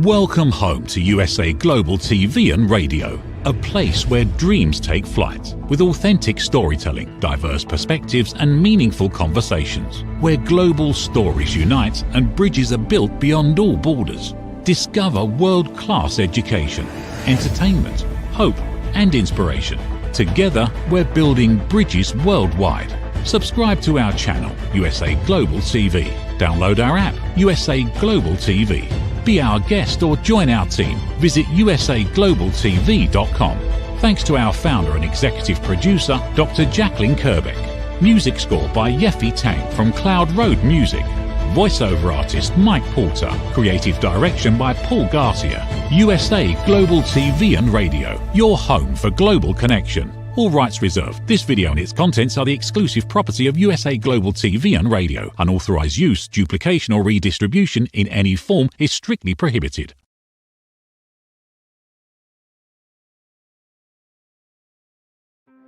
Welcome home to USA Global TV and Radio, a place where dreams take flight, with authentic storytelling, diverse perspectives and meaningful conversations, where global stories unite and bridges are built beyond all borders. Discover world-class education, entertainment, hope and inspiration. Together, we're building bridges worldwide. Subscribe to our channel, USA Global TV. Download our app, USA Global TV. Be our guest or join our team. Visit usaglobaltv.com. Thanks to our founder and executive producer, Dr. Jacqueline Kerbeck. Music score by Yeffy Tang from Cloud Road Music. Voiceover artist Mike Porter. Creative direction by Paul Garcia. USA Global TV and Radio, your home for global connection. All rights reserved. This video and its contents are the exclusive property of USA Global TV and Radio. Unauthorized use, duplication or redistribution in any form is strictly prohibited.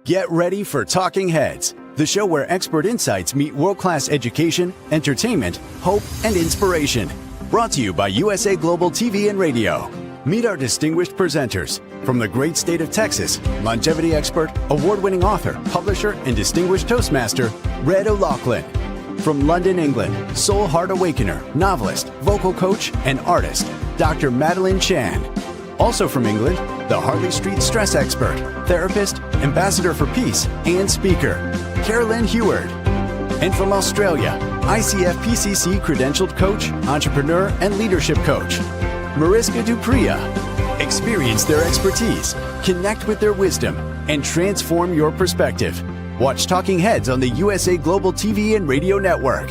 Get ready for Talking Heads, the show where expert insights meet world-class education, entertainment, hope, and inspiration. Brought to you by USA Global TV and Radio. Meet our distinguished presenters. From the great state of Texas, longevity expert, award-winning author, publisher, and distinguished Toastmaster, red.olaughlin. From London, England, soul heart awakener, novelist, vocal coach, and artist, Dr. Madeline Chan. Also from England, the Harley Street stress expert, therapist, ambassador for peace, and speaker, Carolyn Heward. And from Australia, ICF PCC credentialed coach, entrepreneur, and leadership coach, Mariska Dupria. Experience their expertise, connect with their wisdom, and transform your perspective. Watch Talking Heads on the USA Global TV and Radio Network.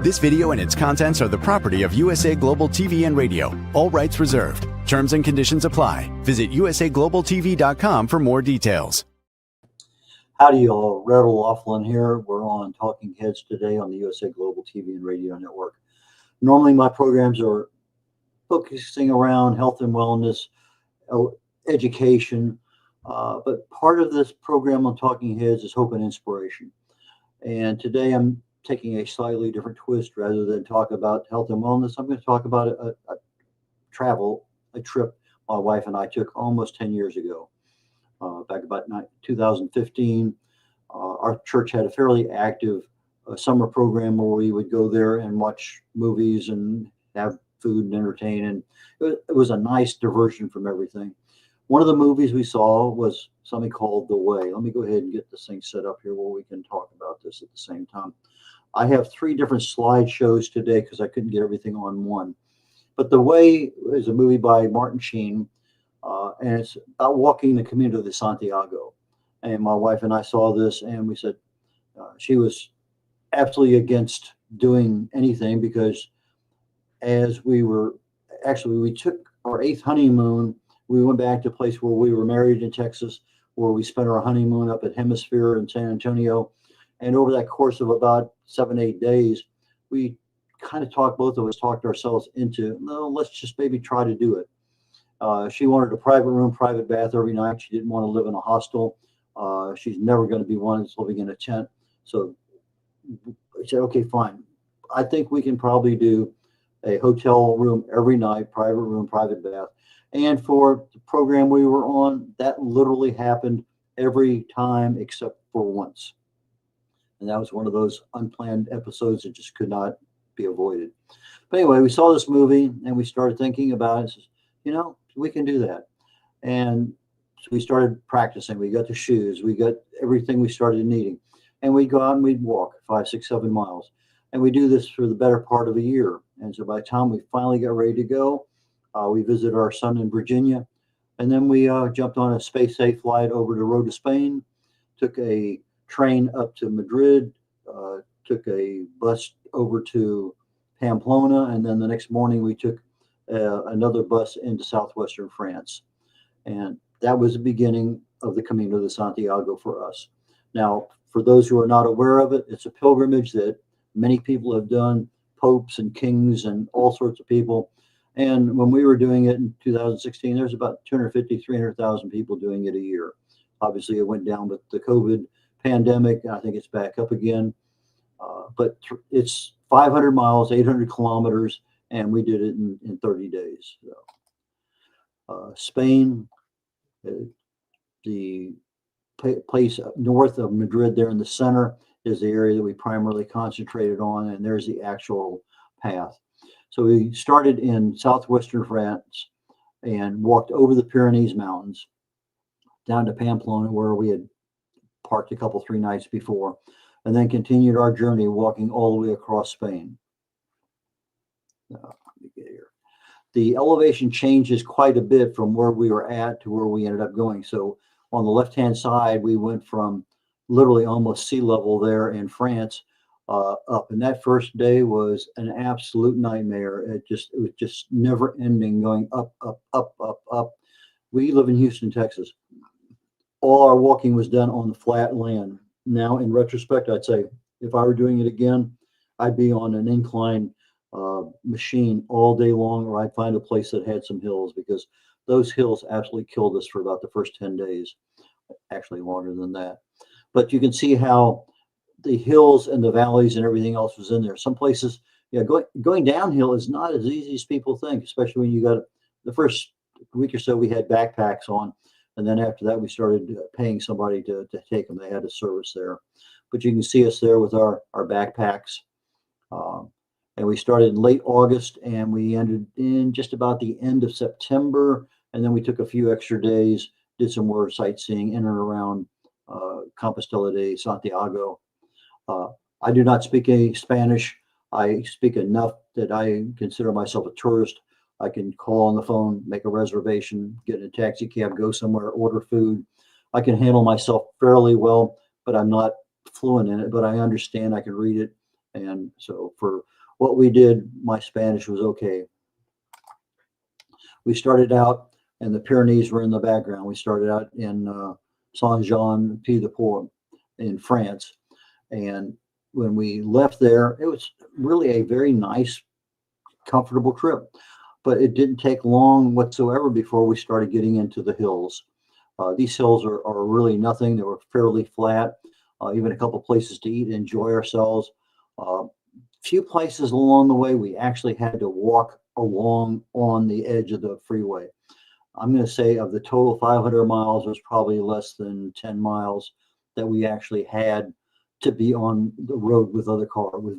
This video and its contents are the property of USA Global TV and Radio. All rights reserved. Terms and conditions apply. Visit usaglobaltv.com for more details. Howdy y'all, red.olaughlin here. We're on Talking Heads today on the USA Global TV and Radio Network. Normally my programs are focusing around health and wellness, education, but part of this program on Talking Heads is hope and inspiration. And today I'm taking a slightly different twist. Rather than talk about health and wellness, I'm going to talk about a trip my wife and I took almost 10 years ago, back about 2015. Our church had a fairly active summer program where we would go there and watch movies and have food and entertain, and it was a nice diversion from everything. One of the movies we saw was something called The Way. Let me go ahead and get this thing set up here where we can talk about this at the same time. I have 3 different slideshows today because I couldn't get everything on one. But The Way is a movie by Martin Sheen, and it's about walking the Camino de Santiago. And my wife and I saw this, and we said she was absolutely against doing anything because as we took our 8th honeymoon. We went back to a place where we were married in Texas, where we spent our honeymoon up at Hemisphere in San Antonio. And over that course of about 7-8 days, we kind of both of us talked ourselves into, no, let's just maybe try to do it. She wanted a private room, private bath every night. She didn't want to live in a hostel. She's never going to be one that's living in a tent. So I said, okay, fine. I think we can probably do a hotel room every night, private room, private bath. And for the program we were on, that literally happened every time except for once. And that was one of those unplanned episodes that just could not be avoided. But anyway, we saw this movie and we started thinking about it. You know, we can do that. And so we started practicing. We got the shoes. We got everything we started needing. And we'd go out and we'd walk 5, 6, 7 miles. And we do this for the better part of a year. And so by the time we finally got ready to go, we visited our son in Virginia. And then we jumped on a space-safe flight over the road to Spain, took a train up to Madrid, took a bus over to Pamplona, and then the next morning we took another bus into southwestern France. And that was the beginning of the Camino de Santiago for us. Now, for those who are not aware of it, it's a pilgrimage that many people have done, popes and kings and all sorts of people. And when we were doing it in 2016, there's about 250, 300,000 people doing it a year. Obviously, it went down with the COVID pandemic. I think it's back up again. But it's 500 miles, 800 kilometers, and we did it in 30 days. So Spain, the place north of Madrid there in the center is the area that we primarily concentrated on, and there's the actual path. So we started in southwestern France and walked over the Pyrenees Mountains down to Pamplona, where we had parked a couple, 3 nights before, and then continued our journey walking all the way across Spain. Let me get here. The elevation changes quite a bit from where we were at to where we ended up going. So on the left-hand side, we went from literally almost sea level there in France up. And that first day was an absolute nightmare. It was just never ending, going up, up, up, up, up. We live in Houston, Texas. All our walking was done on the flat land. Now, in retrospect, I'd say if I were doing it again, I'd be on an incline machine all day long, or I'd find a place that had some hills, because those hills absolutely killed us for about the first 10 days, actually longer than that. But you can see how the hills and the valleys and everything else was in there. Some places, going downhill is not as easy as people think, especially when you got the first week or so we had backpacks on. And then after that, we started paying somebody to take them. They had a service there. But you can see us there with our backpacks. And we started in late August, and we ended in just about the end of September. And then we took a few extra days, did some more sightseeing in and around Compostela de Santiago. I do not speak any Spanish. I speak enough that I consider myself a tourist. I can call on the phone, make a reservation, get in a taxi cab, go somewhere, order food. I can handle myself fairly well, but I'm not fluent in it, but I understand, I can read it. And so for what we did, my Spanish was okay. We started out, and the Pyrenees were in the background. We started out in Saint-Jean-Pied-de-Port in France. And when we left there, it was really a very nice, comfortable trip. But it didn't take long whatsoever before we started getting into the hills. These hills are really nothing. They were fairly flat, even a couple places to eat and enjoy ourselves. Few places along the way, we actually had to walk along on the edge of the freeway. I'm going to say of the total 500 miles, there's probably less than 10 miles that we actually had to be on the road with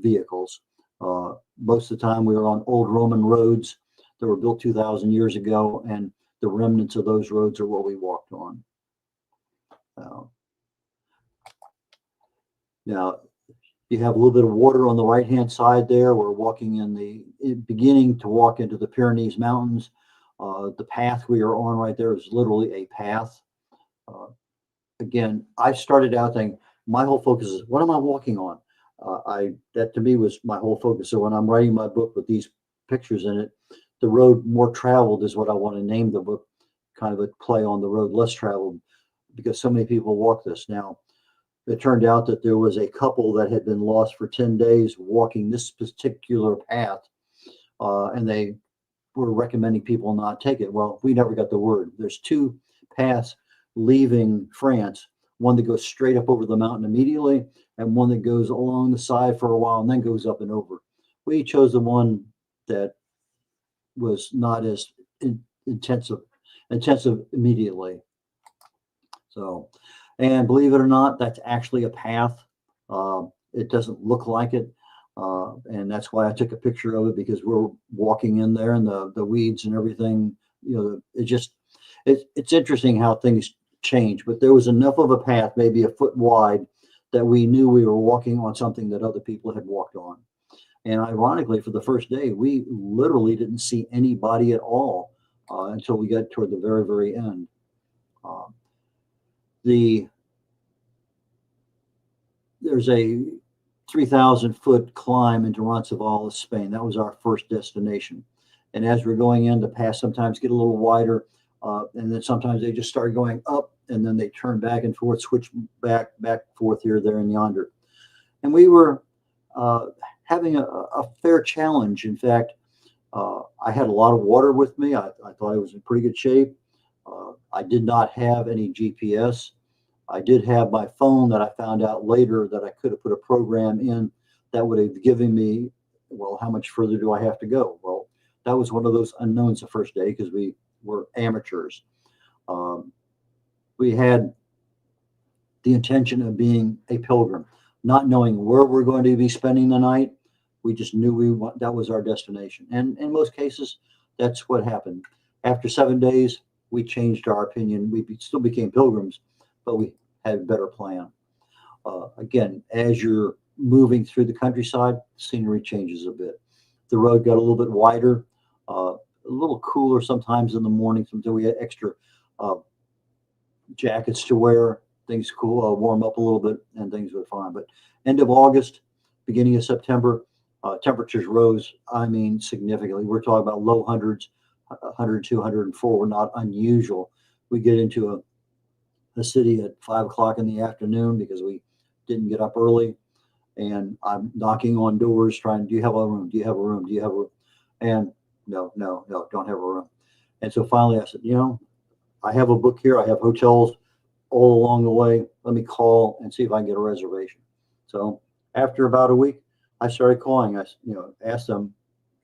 vehicles. Most of the time we were on old Roman roads that were built 2,000 years ago, and the remnants of those roads are what we walked on. Now, you have a little bit of water on the right-hand side there. We're walking beginning to walk into the Pyrenees Mountains. The path we are on right there is literally a path. Again, I started out thinking, my whole focus is, what am I walking on? That to me was my whole focus. So when I'm writing my book with these pictures in it, the road more traveled is what I want to name the book, kind of a play on the road less traveled, because so many people walk this. Now, it turned out that there was a couple that had been lost for 10 days walking this particular path, and they were recommending people not take it. Well, we never got the word. There's 2 paths leaving France, one that goes straight up over the mountain immediately, and one that goes along the side for a while and then goes up and over. We chose the one that was not as intensive immediately. So, and believe it or not, that's actually a path. It doesn't look like it. And that's why I took a picture of it, because we're walking in there and the weeds and everything, it's interesting how things change, but there was enough of a path, maybe a foot wide, that we knew we were walking on something that other people had walked on. And ironically, for the first day, we literally didn't see anybody at all until we got toward the very, very end. There's a 3,000-foot climb into Roncesvalles, Spain. That was our first destination. And as we're going in, the paths sometimes get a little wider, and then sometimes they just start going up, and then they turn back and forth, switch back, forth here, there, and yonder. And we were having a fair challenge. In fact, I had a lot of water with me. I thought I was in pretty good shape. I did not have any GPS. I did have my phone that I found out later that I could have put a program in that would have given me, well, how much further do I have to go? Well, that was one of those unknowns the first day, because we were amateurs. We had the intention of being a pilgrim, not knowing where we're going to be spending the night. We just knew that was our destination. And in most cases, that's what happened. After 7 days, we changed our opinion. We still became pilgrims, but we had a better plan. Again, as you're moving through the countryside, scenery changes a bit. The road got a little bit wider, a little cooler sometimes in the morning. Sometimes we had extra jackets to wear. Things cool, warm up a little bit, and things were fine. But end of August, beginning of September, temperatures rose, I mean, significantly. We're talking about low hundreds, 102, 104 were not unusual. We get into a city at 5 o'clock in the afternoon because we didn't get up early. And I'm knocking on doors trying, do you have a room? Do you have a room? Do you have a room? And no, don't have a room. And so finally I said, I have a book here. I have hotels all along the way. Let me call and see if I can get a reservation. So after about a week, I started calling. I asked them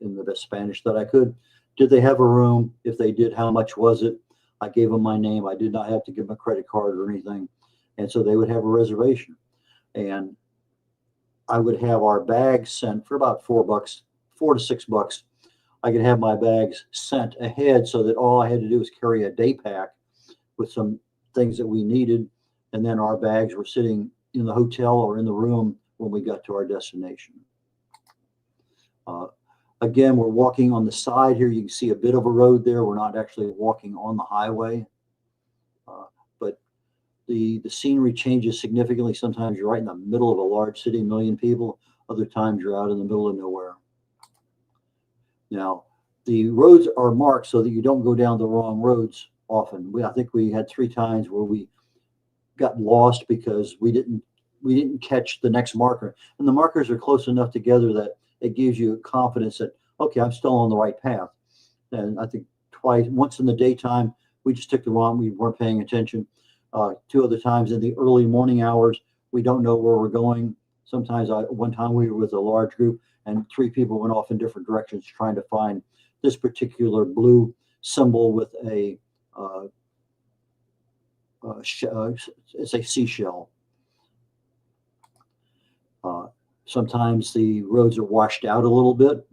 in the best Spanish that I could, did they have a room? If they did, how much was it? I gave them my name. I did not have to give them a credit card or anything. And so they would have a reservation. And I would have our bags sent for about $4, $4 to $6. I could have my bags sent ahead so that all I had to do was carry a day pack with some things that we needed. And then our bags were sitting in the hotel or in the room when we got to our destination. Again, we're walking on the side here. You can see a bit of a road there. We're not actually walking on the highway. But the scenery changes significantly. Sometimes you're right in the middle of a large city, 1 million people. Other times you're out in the middle of nowhere. Now, the roads are marked so that you don't go down the wrong roads often. I think we had 3 times where we got lost because we didn't catch the next marker. And the markers are close enough together that it gives you confidence that, okay, I'm still on the right path. And I think once in the daytime, we just took the wrong, we weren't paying attention. 2 other times in the early morning hours, we don't know where we're going. Sometimes one time we were with a large group and 3 people went off in different directions trying to find this particular blue symbol with it's a seashell. Sometimes the roads are washed out a little bit,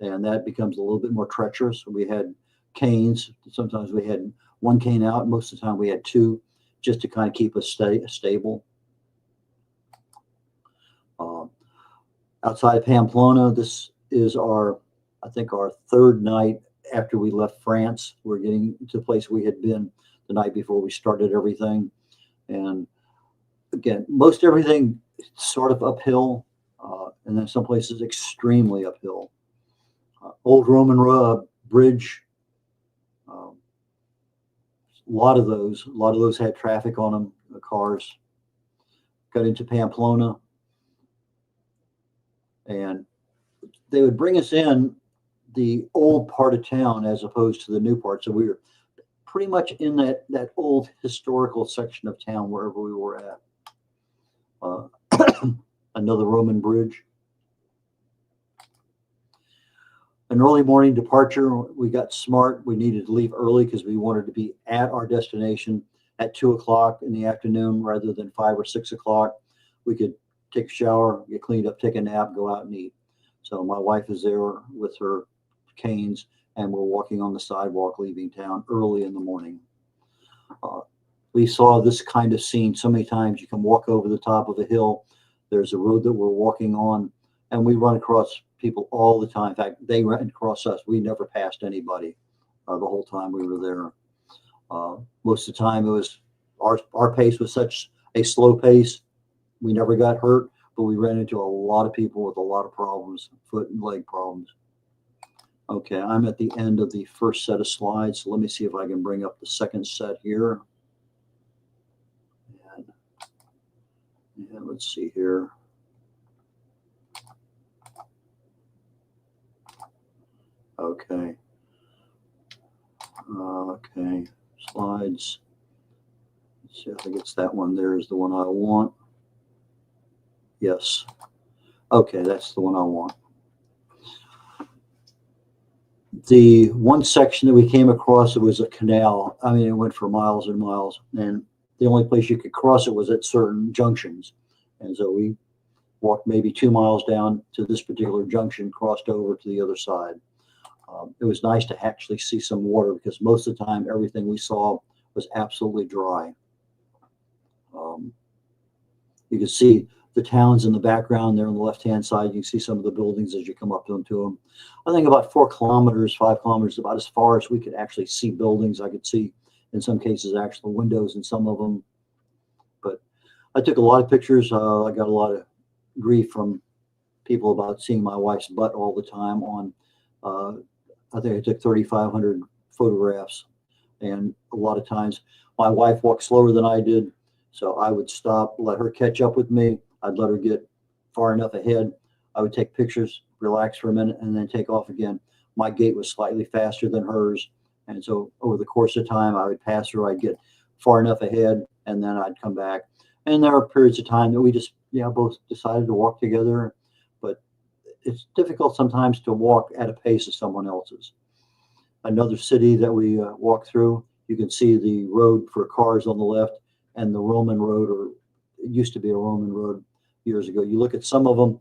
and that becomes a little bit more treacherous. We had canes. Sometimes we had 1 cane out. Most of the time we had 2, just to kind of keep us stable. Outside of Pamplona, this is I think our 3rd night after we left France. We're getting to the place we had been the night before we started everything. And again, most everything sort of uphill, and then some places extremely uphill. Old Roman bridge, a lot of those had traffic on them, the cars. Got into Pamplona, and they would bring us in the old part of town as opposed to the new part. So we were pretty much in that old historical section of town wherever we were at. Another Roman bridge. An early morning departure. We got smart. We needed to leave early because we wanted to be at our destination at 2 o'clock in the afternoon rather than 5 or 6 o'clock. We could take a shower, get cleaned up, take a nap, go out and eat. So my wife is there with her canes, and we're walking on the sidewalk leaving town early in the morning. We saw this kind of scene so many times. You can walk over the top of a hill. There's a road that we're walking on, and we run across people all the time. In fact, they ran across us. We never passed anybody the whole time we were there. Most of the time, it was our pace was such a slow pace. We never got hurt, but we ran into a lot of people with a lot of problems, foot and leg problems. Okay, I'm at the end of the first set of slides, so let me see if I can bring up the second set here. And let's see here. Okay. Okay, slides. Let's see, I think it's that one there is the one I want. Yes. Okay, that's the one I want. The one section that we came across, it was a canal. I mean, it went for miles and miles, and the only place you could cross it was at certain junctions. And so we walked maybe 2 miles down to this particular junction, crossed over to the other side. It was nice to actually see some water, because most of the time everything we saw was absolutely dry. You can see the towns in the background there on the left-hand side. You can see some of the buildings as you come up to them. I think about 4 kilometers, 5 kilometers, about as far as we could actually see buildings. I could see, in some cases, actual windows in some of them. But I took a lot of pictures. I got a lot of grief from people about seeing my wife's butt all the time on, I think I took 3,500 photographs. And a lot of times my wife walked slower than I did. So I would stop, let her catch up with me. I'd let her get far enough ahead. I would take pictures, relax for a minute, and then take off again. My gait was slightly faster than hers. And so over the course of time, I would pass her. I'd get far enough ahead, and then I'd come back. And there are periods of time that we just, both decided to walk together. But it's difficult sometimes to walk at a pace of someone else's. Another city that we walked through, you can see the road for cars on the left, and the Roman road, or it used to be a Roman road years ago. You look at some of them,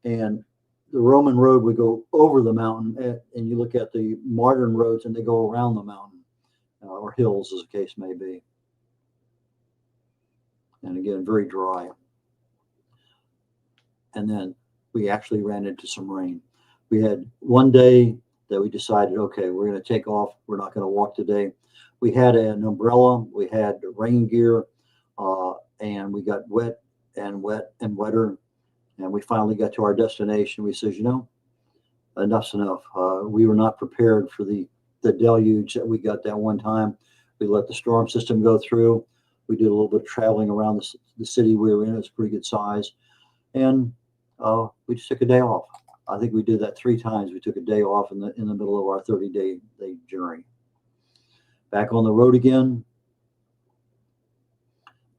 and the Roman road would go over the mountain, and you look at the modern roads and they go around the mountain, or hills as the case may be. And again, very dry. And then we actually ran into some rain. We had one day that we decided, okay, we're going to take off. We're not going to walk today. We had an umbrella. We had rain gear. And we got wet and wetter. And we finally got to our destination. We said, enough's enough. We were not prepared for the deluge that we got that one time. We let the storm system go through. We did a little bit of traveling around the city we were in. It was pretty good size. And we just took a day off. I think we did that 3 times. We took a day off in the middle of our 30-day journey. Back on the road again.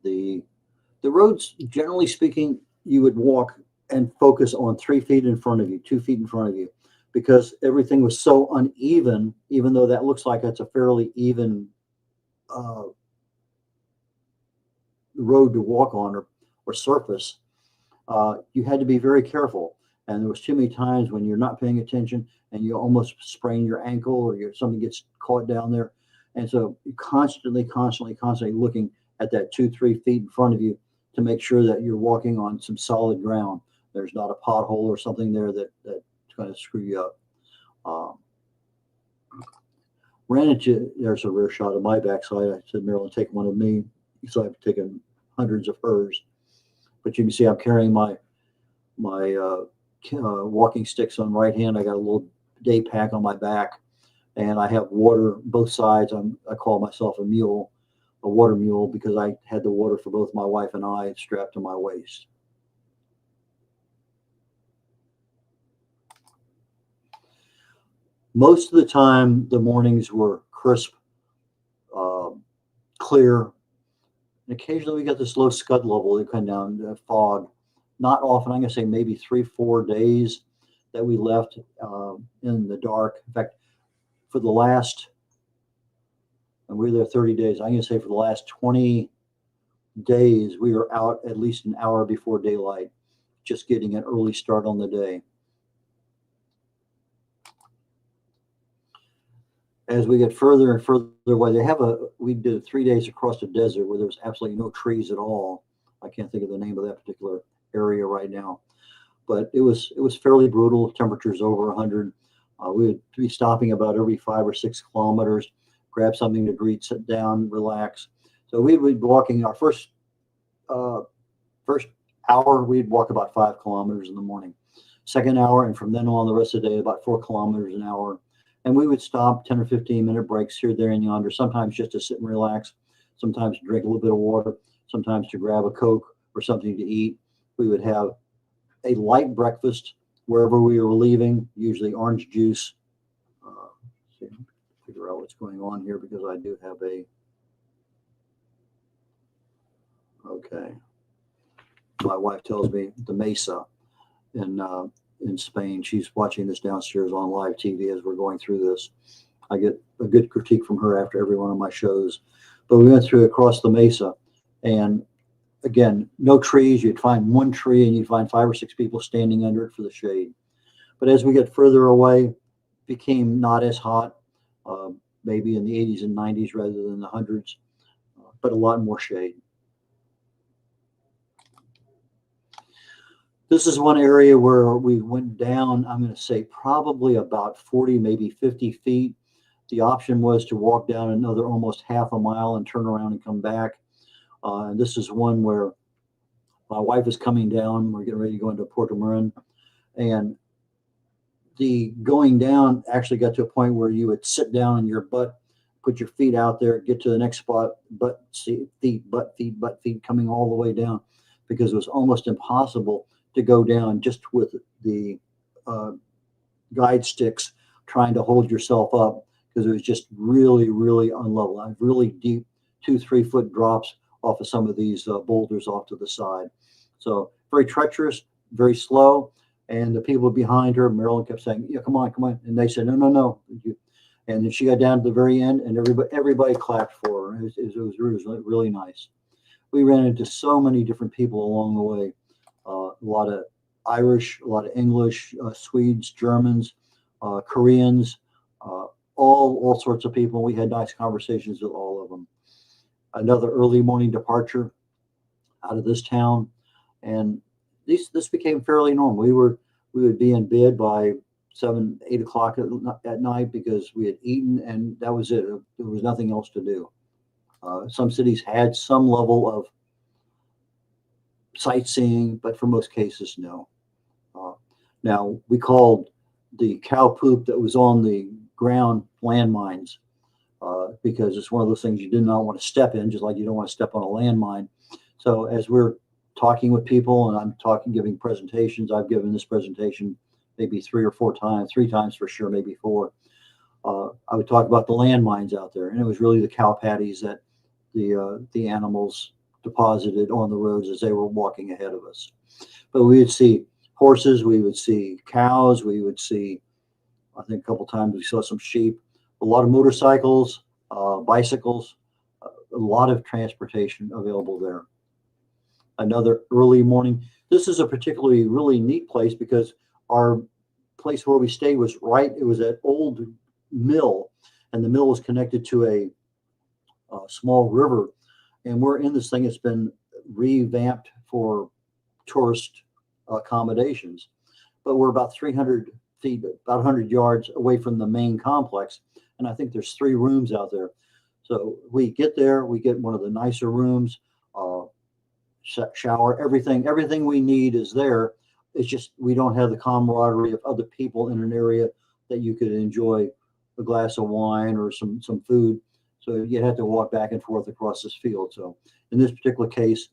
The roads, generally speaking, you would walk and focus on 3 feet in front of you, 2 feet in front of you, because everything was so uneven. Even though that looks like it's a fairly even road to walk on, or surface, you had to be very careful. And there was too many times when you're not paying attention and you almost sprain your ankle, or something gets caught down there. And so you're constantly looking at that 2-3 feet in front of you to make sure that you're walking on some solid ground. There's not a pothole or something there that's going to screw you up. Ran into, there's a rear shot of my backside. I said, Marilyn, take one of me. So I've taken hundreds of hers. But you can see I'm carrying my walking sticks on right hand. I got a little day pack on my back, and I have water both sides. I call myself a water mule, because I had the water for both my wife and I strapped to my waist. Most of the time, the mornings were crisp, clear, and occasionally we got this low scud level that come down, fog. Not often. I'm going to say maybe 3-4 days that we left in the dark. In fact, for the last, and we were there 30 days, I'm going to say for the last 20 days, we were out at least an hour before daylight, just getting an early start on the day. As we get further and further away, we did 3 days across the desert where there was absolutely no trees at all. I can't think of the name of that particular area right now, but it was fairly brutal. Temperatures over 100. We would be stopping about every 5 or 6 kilometers, grab something to eat, sit down, relax. So we would be walking our first hour. We'd walk about 5 kilometers in the morning. Second hour, and from then on the rest of the day, about 4 kilometers an hour. And we would stop 10 or 15-minute breaks here, there, and yonder, sometimes just to sit and relax, sometimes to drink a little bit of water, sometimes to grab a Coke or something to eat. We would have a light breakfast wherever we were leaving, usually orange juice. Figure out what's going on here, because I do have okay. My wife tells me the Mesa in in Spain. She's watching this downstairs on live TV as we're going through this. I get a good critique from her after every one of my shows. But we went through across the mesa, and again, no trees. You'd find one tree and you'd find 5 or 6 people standing under it for the shade. But as we get further away, it became not as hot, maybe in the 80s and 90s rather than the hundreds, but a lot more shade. This is one area where we went down, I'm going to say probably about 40, maybe 50 feet. The option was to walk down another almost half a mile and turn around and come back. And this is one where my wife is coming down. We're getting ready to go into Puerto Marin. And the going down actually got to a point where you would sit down on your butt, put your feet out there, get to the next spot, butt, feet, butt, feet, coming all the way down, because it was almost impossible to go down just with the guide sticks trying to hold yourself up, because it was just really, really unlevel. Really deep 2-3 foot drops off of some of these boulders off to the side. So very treacherous, very slow. And the people behind her, Marilyn, kept saying, yeah, come on, come on. And they said, no, no, no. And then she got down to the very end, and everybody clapped for her. It was really nice. We ran into so many different people along the way. A lot of Irish, a lot of English, Swedes, Germans, Koreans, all sorts of people. We had nice conversations with all of them. Another early morning departure out of this town, and this became fairly normal. We would be in bed by 7, 8 o'clock at night because we had eaten, and that was it. There was nothing else to do. Some cities had some level of sightseeing, but for most cases, no. Now, we called the cow poop that was on the ground landmines, because it's one of those things you did not want to step in, just like you don't want to step on a landmine. So as we're talking with people, and I'm giving presentations, I've given this presentation maybe 3 or 4 times, 3 times for sure, maybe 4. I would talk about the landmines out there, and it was really the cow patties that the animals deposited on the roads as they were walking ahead of us. But we would see horses, we would see cows, we would see, I think a couple times we saw some sheep, a lot of motorcycles, bicycles, a lot of transportation available there. Another early morning. This is a particularly really neat place because our place where we stayed was it was an old mill, and the mill was connected to a small river. And we're in this thing. It's been revamped for tourist accommodations, but we're about 300 feet, about 100 yards away from the main complex. And I think there's 3 rooms out there. So we get there, we get one of the nicer rooms, shower, everything we need is there. It's just we don't have the camaraderie of other people in an area that you could enjoy a glass of wine or some food. So you had to walk back and forth across this field. So in this particular case,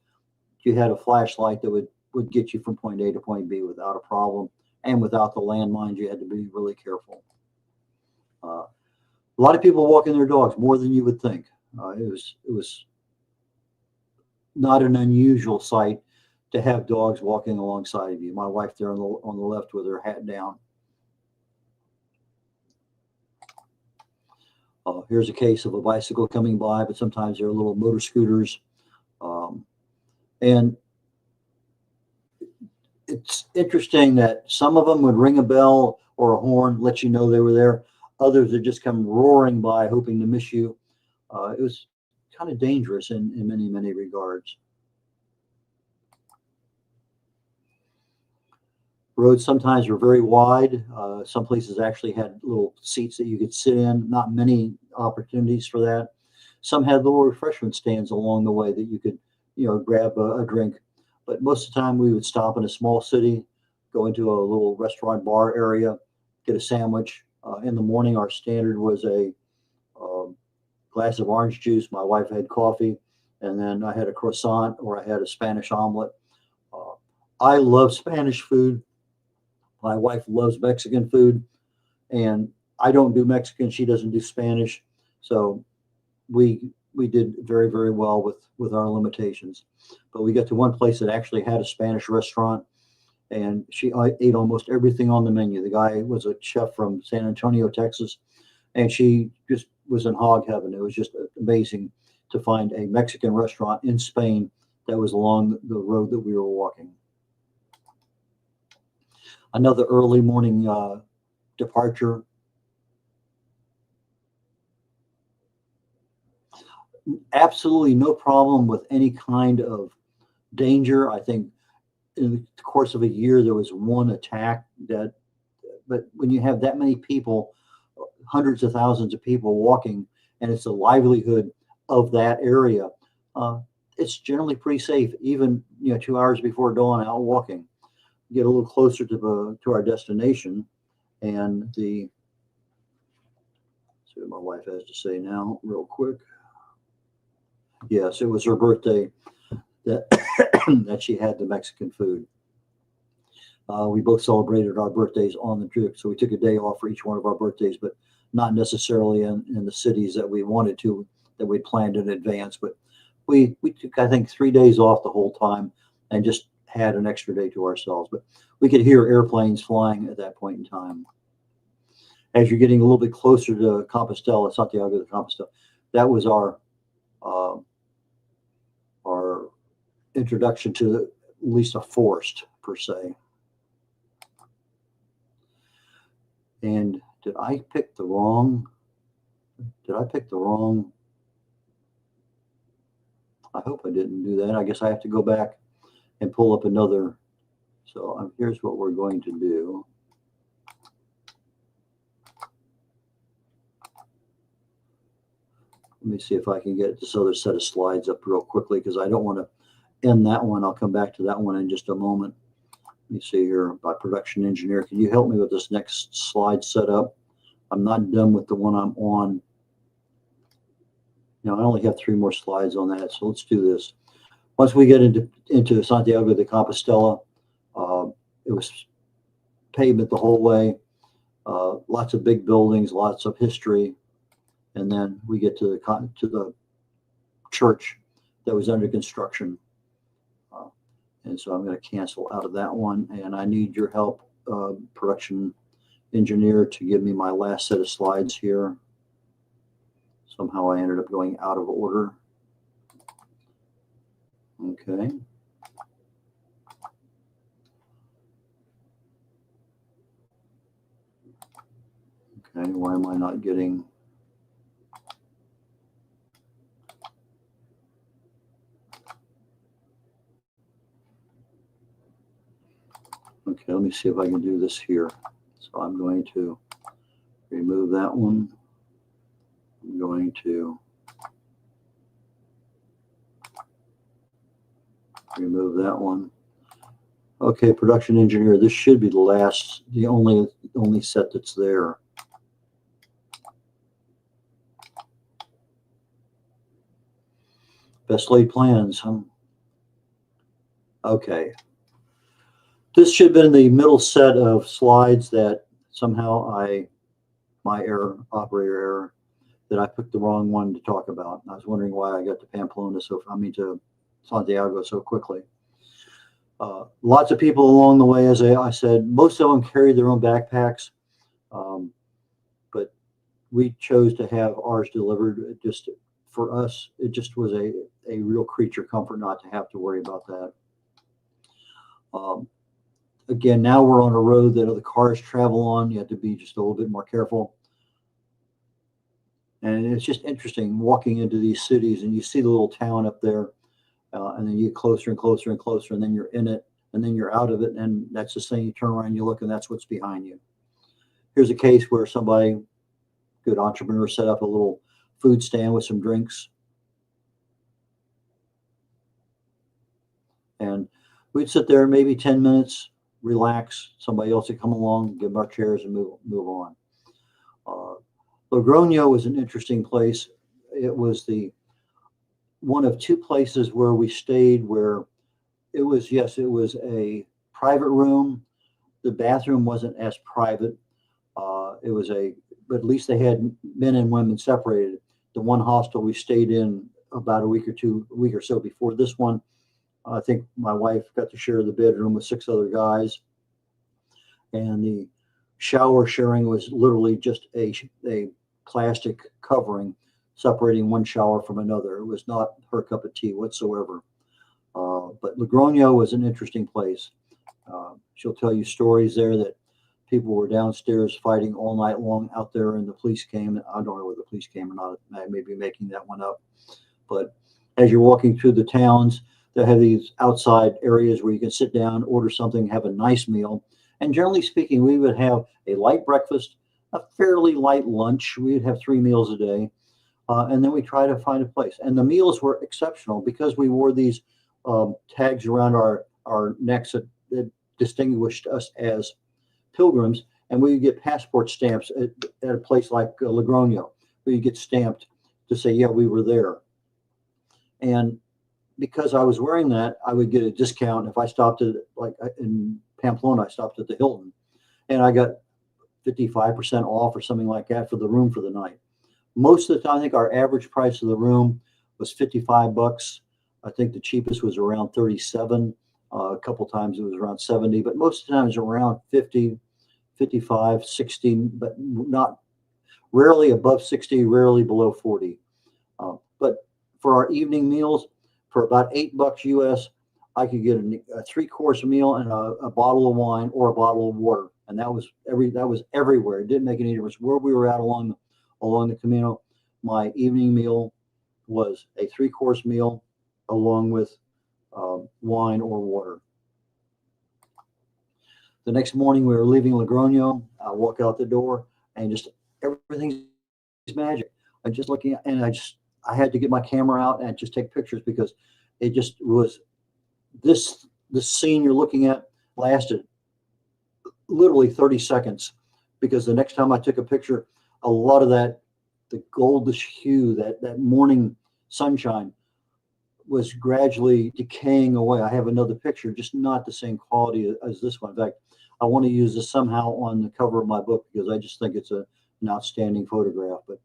you had a flashlight that would get you from point A to point B without a problem, and without the landmines, you had to be really careful. A lot of people walking their dogs, more than you would think. It was not an unusual sight to have dogs walking alongside of you. My wife there on the left with her hat down. Here's a case of a bicycle coming by, but sometimes they're little motor scooters. And it's interesting that some of them would ring a bell or a horn, let you know they were there. Others would just come roaring by, hoping to miss you. It was kind of dangerous in many, many regards. Roads sometimes were very wide. Some places actually had little seats that you could sit in. Not many opportunities for that. Some had little refreshment stands along the way that you could, grab a drink. But most of the time we would stop in a small city, go into a little restaurant bar area, get a sandwich. In the morning, our standard was a glass of orange juice. My wife had coffee, and then I had a croissant or I had a Spanish omelet. I love Spanish food. My wife loves Mexican food, and I don't do Mexican. She doesn't do Spanish. So we did very, very well with our limitations. But we got to one place that actually had a Spanish restaurant, and she ate almost everything on the menu. The guy was a chef from San Antonio, Texas, and she just was in hog heaven. It was just amazing to find a Mexican restaurant in Spain that was along the road that we were walking. Another early morning departure. Absolutely no problem with any kind of danger. I think in the course of a year there was one attack but when you have that many people, hundreds of thousands of people walking, and it's the livelihood of that area, it's generally pretty safe. Even 2 hours before dawn, out walking, get a little closer to our destination, and see what my wife has to say now, real quick. Yes, it was her birthday that that she had the Mexican food. We both celebrated our birthdays on the trip, so we took a day off for each one of our birthdays, but not necessarily in the cities that we wanted to, that we planned in advance. But we took, I think, 3 days off the whole time and just had an extra day to ourselves. But we could hear airplanes flying at that point in time. As you're getting a little bit closer to Compostela, Santiago de Compostela, that was our introduction to at least a forest, per se. And did I pick the wrong? I hope I didn't do that. I guess I have to go back and pull up another. So here's what we're going to do. Let me see if I can get this other set of slides up real quickly, because I don't want to end that one. I'll come back to that one in just a moment. Let me see here. By production engineer, can you help me with this next slide setup? I'm not done with the one I'm on. I only have 3 more slides on that, so let's do this. Once we get into Santiago de Compostela, it was pavement the whole way, lots of big buildings, lots of history, and then we get to the church that was under construction. And so I'm going to cancel out of that one, and I need your help, production engineer, to give me my last set of slides here. Somehow I ended up going out of order. Okay. Okay, why am I not getting... Okay, let me see if I can do this here. So I'm going to remove that one. I'm going to remove that one. Okay, production engineer, this should be the only set that's there. Best laid plans. Okay. This should have been the middle set of slides that somehow my error, operator error, that I picked the wrong one to talk about. I was wondering why I got to Pamplona to Santiago so quickly. Lots of people along the way, as I said, most of them carried their own backpacks, but we chose to have ours delivered. Just for us, it just was a real creature comfort not to have to worry about that. Again, now we're on a road that other cars travel on. You have to be just a little bit more careful. And it's just interesting walking into these cities, and you see the little town up there, and then you get closer and closer and closer, and then you're in it, and then you're out of it, and that's the thing. You turn around, you look, and that's what's behind you. Here's a case where somebody, good entrepreneur, set up a little food stand with some drinks. And we'd sit there maybe 10 minutes, relax. Somebody else would come along, give them our chairs, and move on. Logroño was an interesting place. It was one of 2 places where we stayed where it was, yes, it was a private room. The bathroom wasn't as private. But at least they had men and women separated. The one hostel we stayed in about a week or so before this one, I think my wife got to share the bedroom with 6 other guys, and the shower sharing was literally just a plastic covering separating one shower from another. It was not her cup of tea whatsoever. But Logroño was an interesting place. She'll tell you stories there that people were downstairs fighting all night long out there, and the police came. I don't know whether the police came or not. I may be making that one up. But as you're walking through the towns, they have these outside areas where you can sit down, order something, have a nice meal. And generally speaking, we would have a light breakfast, a fairly light lunch. We'd have 3 meals a day. And then we try to find a place. And the meals were exceptional because we wore these tags around our necks that distinguished us as pilgrims. And we would get passport stamps at a place like Logroño. We would get stamped to say, yeah, we were there. And because I was wearing that, I would get a discount. If I stopped at, like in Pamplona, I stopped at the Hilton, and I got 55% off or something like that for the room for the night. Most of the time, I think our average price of the room was $55. I think the cheapest was around 37. A couple times it was around 70, but most of the time it was around 50, 55, 60, but not rarely above 60, rarely below 40. But for our evening meals, for about $8 US, I could get a 3-course meal and a bottle of wine or a bottle of water, and that was everywhere. It didn't make any difference where we were at along the Camino. My evening meal was a 3-course meal along with wine or water. The next morning we were leaving Logroño. I walk out the door and just everything's magic. I'm just looking at, and I had to get my camera out and just take pictures because it just was this scene you're looking at lasted literally 30 seconds, because the next time I took a picture, a lot of that, the goldish hue, that morning sunshine was gradually decaying away. I have another picture, just not the same quality as this one. In fact, I want to use this somehow on the cover of my book because I just think it's an outstanding photograph. But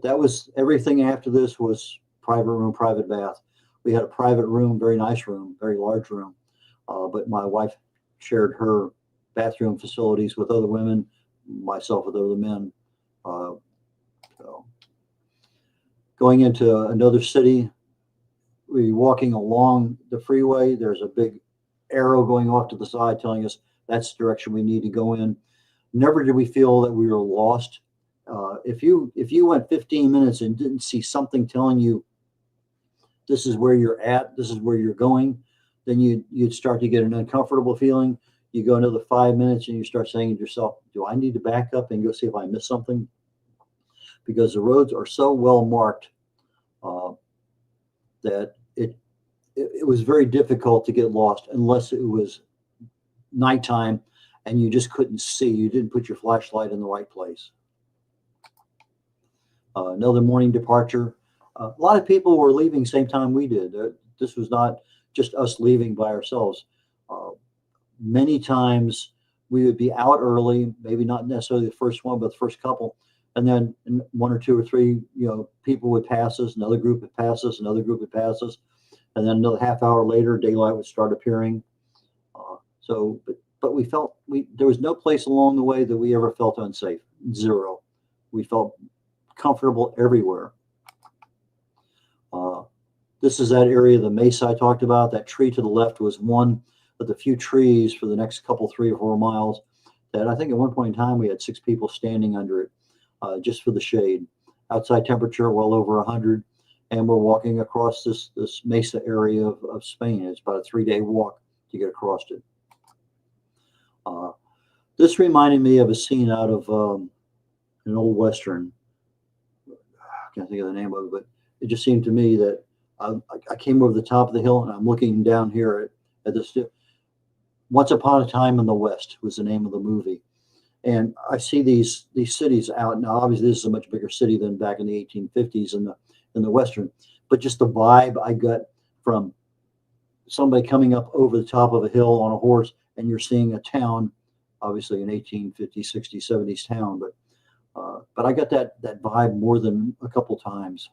that was everything. After this was private room, private bath. We had a private room, very nice room, very large room. But my wife shared her bathroom facilities with other women, myself with other men. So going into another city, we walking along the freeway. There's a big arrow going off to the side telling us that's the direction we need to go in. Never did we feel that we were lost. If you went 15 minutes and didn't see something telling you this is where you're at, this is where you're going, then you'd start to get an uncomfortable feeling. You go another 5 minutes and you start saying to yourself, do I need to back up and go see if I missed something? Because the roads are so well marked that it was very difficult to get lost unless it was nighttime and you just couldn't see. You didn't put your flashlight in the right place. Another morning departure. A lot of people were leaving same time we did. This was not just us leaving by ourselves. Many times we would be out early, maybe not necessarily the first one, but the first couple. And then 1 or 2 or 3, people would pass us, another group would pass us, another group would pass us. And then another half hour later, daylight would start appearing. But we felt there was no place along the way that we ever felt unsafe. Zero. We felt comfortable everywhere. This is that area of the mesa I talked about. That tree to the left was one of the few trees for the next couple, 3 or 4 miles that I think at one point in time we had 6 people standing under it just for the shade. Outside temperature well over 100, and we're walking across this mesa area of Spain. It's about a 3-day walk to get across it. This reminded me of a scene out of an old Western. I can't think of the name of it, but it just seemed to me that I came over the top of the hill and I'm looking down here at this. Once Upon a Time in the West was the name of the movie. And I see these cities out. Now, obviously, this is a much bigger city than back in the 1850s in the Western. But just the vibe I got from somebody coming up over the top of a hill on a horse, and you're seeing a town, obviously an 1850s, 60s, 70s town. But I got that vibe more than a couple times.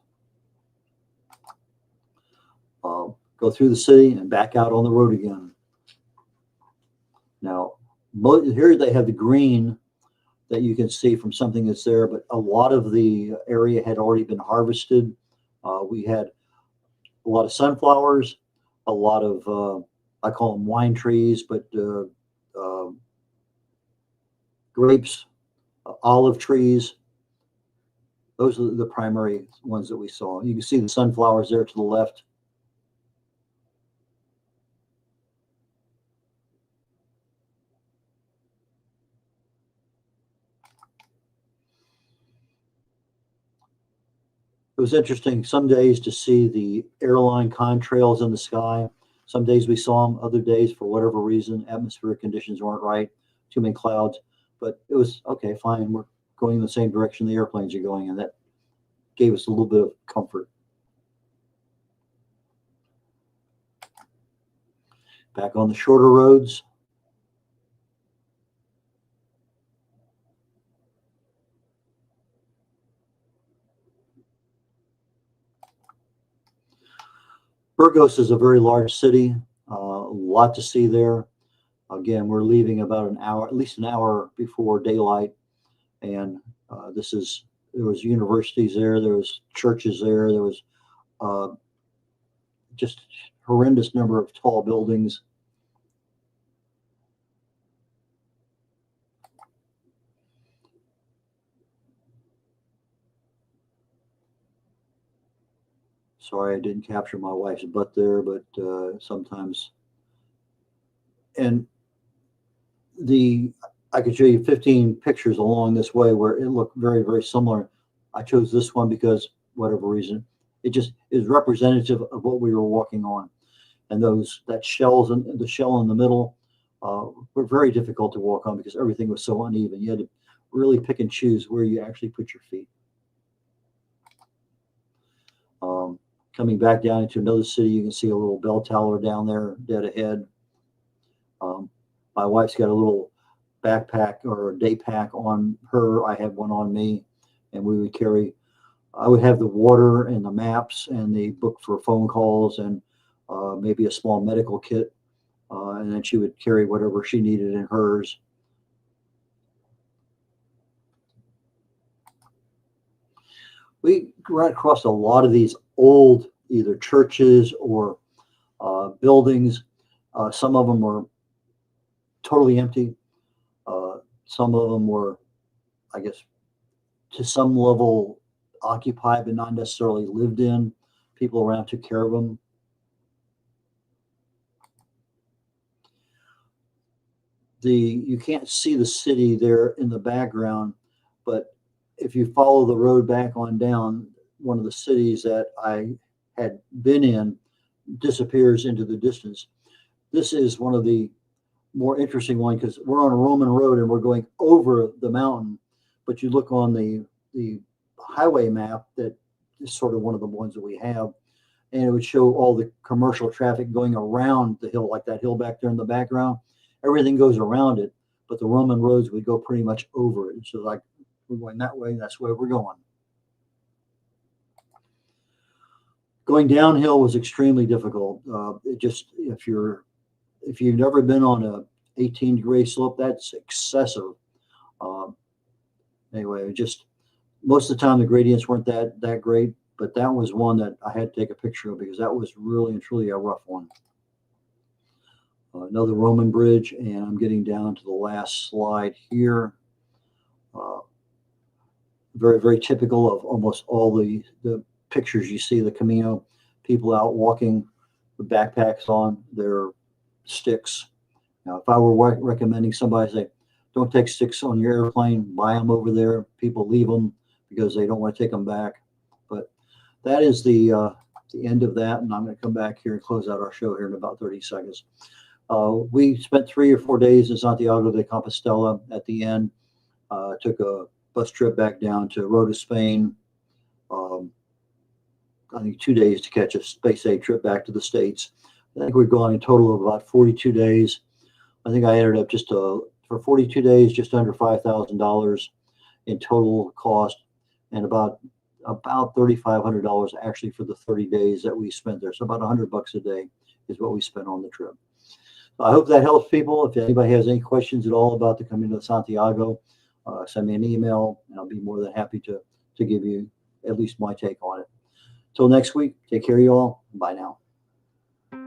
go through the city and back out on the road again. Now, here they have the green that you can see from something that's there, but a lot of the area had already been harvested. We had a lot of sunflowers, a lot of, I call them wine trees, but grapes, olive trees. Those are the primary ones that we saw. You can see the sunflowers there to the left. It was interesting some days to see the airline contrails in the sky. Some days we saw them, other days, for whatever reason, atmospheric conditions weren't right, too many clouds. But it was, okay, fine, we're going in the same direction the airplanes are going, and that gave us a little bit of comfort. Back on the shorter roads. Burgos is a very large city, a lot to see there. Again, we're leaving about an hour, at least an hour before daylight. And there was universities there, there was churches there, there was just horrendous number of tall buildings. Sorry, I didn't capture my wife's butt there, but sometimes. And I could show you 15 pictures along this way where it looked very, very similar. I chose this one because, whatever reason, it just is representative of what we were walking on. And the shell in the middle were very difficult to walk on because everything was so uneven. You had to really pick and choose where you actually put your feet. Coming back down into another city, you can see a little bell tower down there dead ahead. My wife's got a little backpack or a day pack on her. I had one on me, and I would have the water and the maps and the book for phone calls and maybe a small medical kit. And then she would carry whatever she needed in hers. We ran across a lot of these old either churches or buildings. Some of them were totally empty. Some of them were, I guess, to some level occupied but not necessarily lived in. People around took care of them. You can't see the city there in the background, but if you follow the road back on down, one of the cities that I had been in disappears into the distance. This is one of the more interesting ones because we're on a Roman road and we're going over the mountain, but you look on the highway map that is sort of one of the ones that we have, and it would show all the commercial traffic going around the hill, like that hill back there in the background. Everything goes around it, but the Roman roads would go pretty much over it. So like, we're going that way, that's where we're going. Going downhill was extremely difficult. If you've never been on a 18-degree slope, that's excessive. Anyway, most of the time the gradients weren't that great, but that was one that I had to take a picture of because that was really and truly a rough one. Another Roman bridge, and I'm getting down to the last slide here. Very, very typical of almost all the pictures you see, the Camino, people out walking with backpacks on their sticks. Now, if I were recommending somebody, say, don't take sticks on your airplane, buy them over there. People leave them because they don't want to take them back. But that is the end of that, and I'm going to come back here and close out our show here in about 30 seconds. We spent 3 or 4 days in Santiago de Compostela. At the end, took a bus trip back down to Rota, Spain. I think 2 days to catch a space aid trip back to the States. I think we've gone a total of about 42 days. I think I ended up for 42 days, just under $5,000 in total cost, and about about $3,500 actually for the 30 days that we spent there. So about $100 a day is what we spent on the trip. So I hope that helps people. If anybody has any questions at all about the Camino de Santiago, send me an email, and I'll be more than happy to give you at least my take on it. Till next week, take care of you all. Bye now.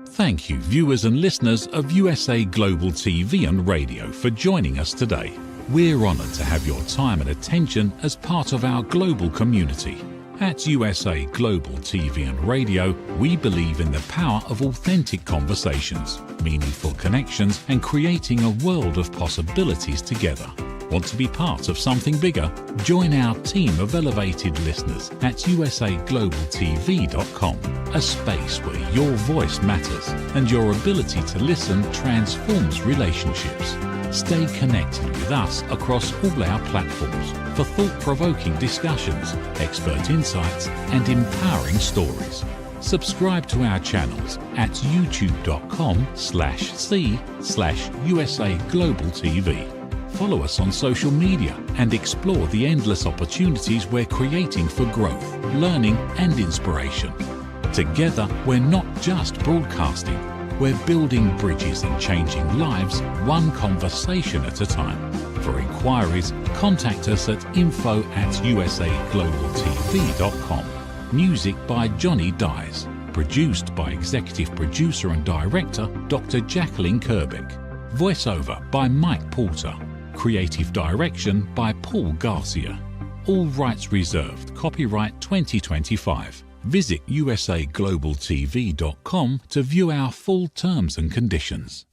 Thank you, viewers and listeners of USA Global TV and Radio, for joining us today. We're honoured to have your time and attention as part of our global community. At USA Global TV and Radio, we believe in the power of authentic conversations, meaningful connections, and creating a world of possibilities together. Want to be part of something bigger? Join our team of elevated listeners at usaglobaltv.com, a space where your voice matters and your ability to listen transforms relationships. Stay connected with us across all our platforms for thought-provoking discussions, expert insights, and empowering stories. Subscribe to our channels at youtube.com/c/USAGlobalTV. Follow us on social media and explore the endless opportunities we're creating for growth, learning, and inspiration. Together, we're not just broadcasting, we're building bridges and changing lives one conversation at a time. For inquiries, contact us at info@usaglobaltv.com. Music by Johnny Dyes. Produced by Executive Producer and Director Dr. Jacqueline Kerbeck. Voiceover by Mike Porter. Creative Direction by Paul Garcia. All rights reserved. Copyright 2025. Visit usaglobaltv.com to view our full terms and conditions.